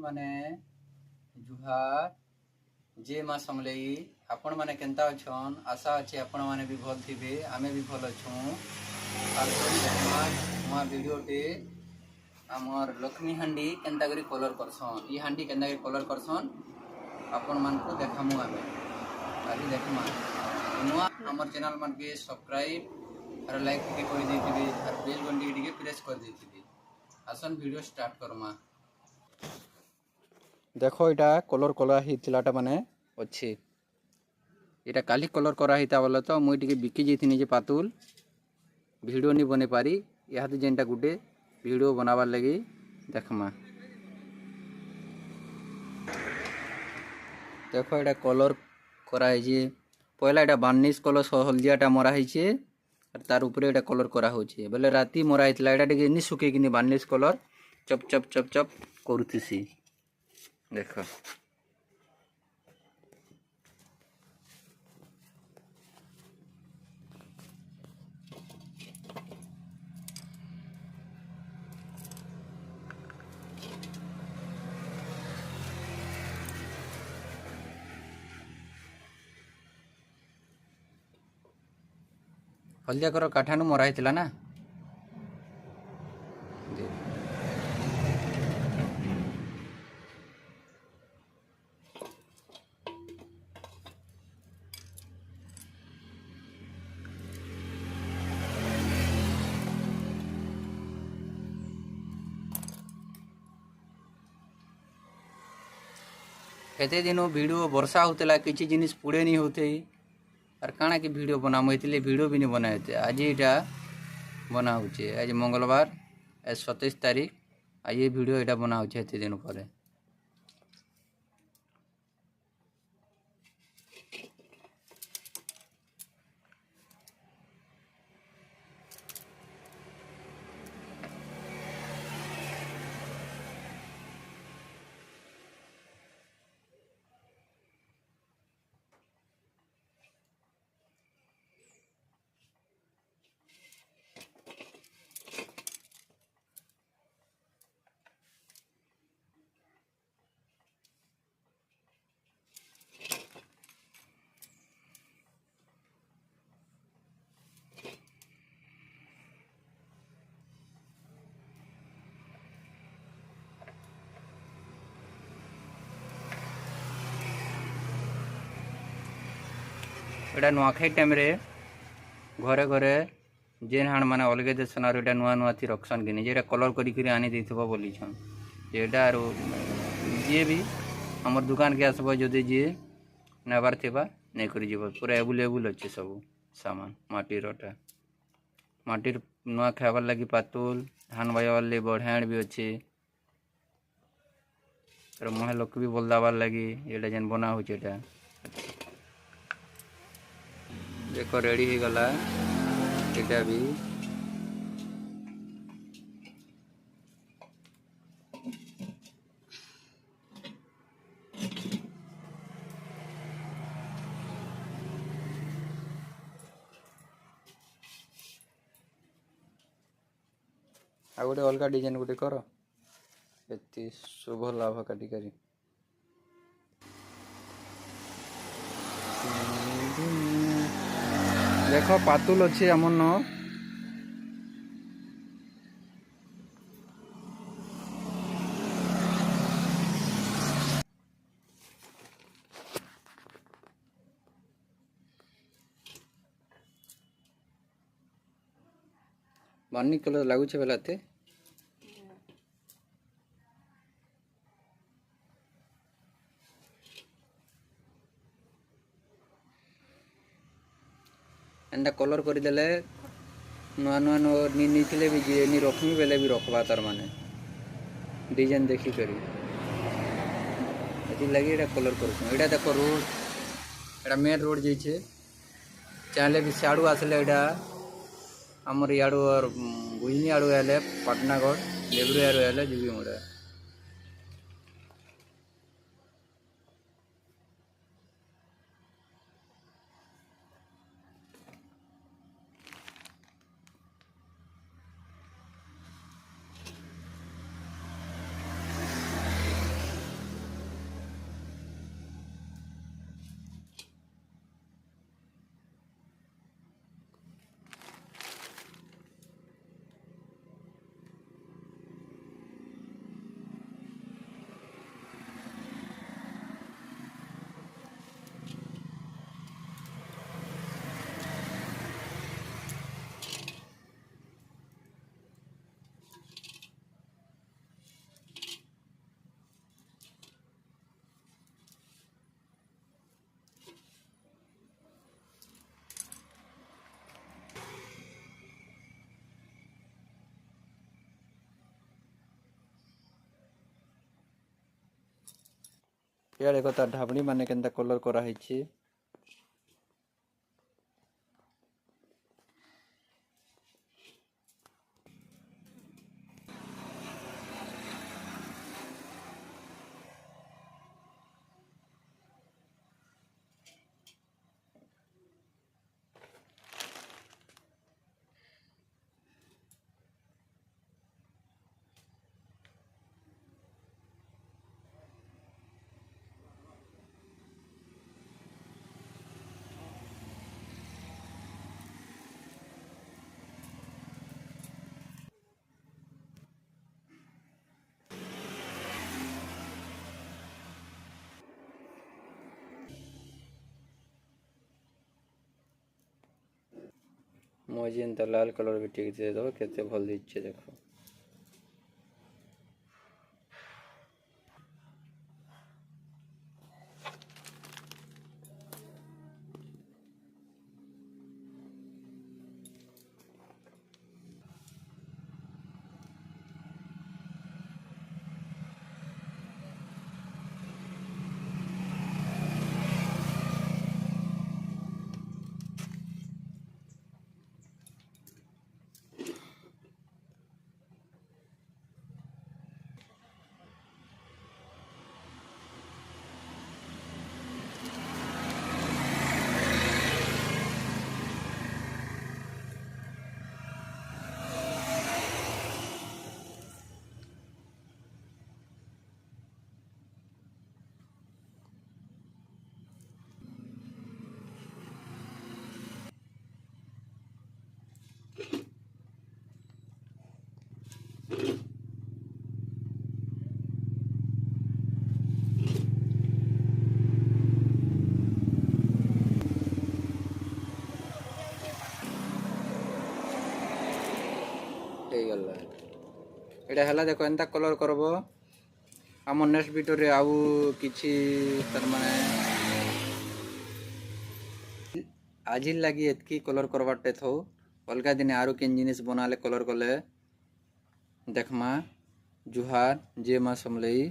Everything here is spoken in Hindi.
माने जुहार जे माँ समलेई आपण माने केंता अछन आशा अच्छे आपण माने भी भल थिबे आमे भी भल अछू नुआ वीडियोटे आमर लक्ष्मी हांडी केंता करी कलर करसन ई हांडी केंता करी कलर करसन आपण मान को देखामु आमे आदि देखमा नुआ हमर चैनल मन के सब्सक्राइब और लाइक के कर देथिबे और बेल घंटी के प्रेस कर देथिबे आसन वीडियो स्टार्ट करमा देखो इटा कलर कला हितलाटा माने अच्छे इटा काली कलर करा हिता बोले तो मुई टिके बिकी जैथिनी जे पातुल वीडियो नहीं बने पारी याद जेनटा गुटे वीडियो बनावार लगी देखमा देखो इटा कलर करा है पहला इटा बार्निश कलर हलदियाटा मरा है और तार ऊपर इटा कलर करा होचे बोले राती मरा हितला इटा टिके नि सुके किनी बार्निश कलर चप चप चप चप करूथिसी देख हल्दिया कर काठानु मरा हितला ना हेते दिन वीडियो वर्षा होतेला किसी जिनिस पुड़े नहीं होते और काना की वीडियो बनामु हेतिले वीडियो भी नहीं बनाते आज इटा बना होचे आज मंगलवार आज 27 तारीख आज ये वीडियो इटा बना होचे हेते दिन पर एटा नुआखाई टाइम रे घरे घरे जेन हाण माने अलगे देसन और एटा नुआ नुआ थी रखसन कि जेटा कलर करी करी आनी देथबो बोली छन जेटा आरो जे भी हमर दुकान के आसबो जदि जे नेबार थिबा नै करी जीवो पूरा अवेलेबल अछि सब सामान माटी रोटा माटी नुआ खाइबार लगी पातुल धान बाइबार ले बढ़ाण भी अछि तर मोहे लोक भी बोल दाबार लगी एटा जेन बना होचे एटा देखो रेडी हो गला एटा भी आ गोटे अलग डिजाइन गोटे कर एति शुभ लाभ काटी करी देखो पातुल अच्छे आमन बार्नी कलर लगुचे बेलाते एंडा कलर करदेले नुआ नुआ नी थे भी जी नी रखमी बेले भी रखबा तार माने डिजाइन देखी करी लगी एटा कलर कर देखो रोड एटा मेन रोड जाइए चाहे भी सियाड़ू आसले एटा आमर इाड़ू और बुझनी आड़ू आए पाटनागढ़ लेबरू आड़ू आए जीवी मुड़ा ଇଆଡ଼େ ଦେଖ ତାର ଢାବଣି ମାନେ କେନ୍ତା କଲର୍ କରାହେଇଛି। मझी एंता लाल कलर भी ठीक दे दो केते भल दिच्छे देखो। ହେଇଗଲା ଏଇଟା ହେଲା ଦେଖ ଏନ୍ତା କଲର୍ କରବ। ଆମ ନେକ୍ସଟ ଭିଡ଼ିଓରେ ଆଉ କିଛି ତାର ମାନେ ଆଜି ଲାଗି ଏତକି କଲର୍ କରବାରଟେ ଥଉ। ଅଲଗା ଦିନେ ଆରୁ କେନ୍ ଜିନିଷ ବନାଲେ କଲର୍ କଲେ ଦେଖମା। ଜୁହାର ଜୟ ମା ସମଲେଇ।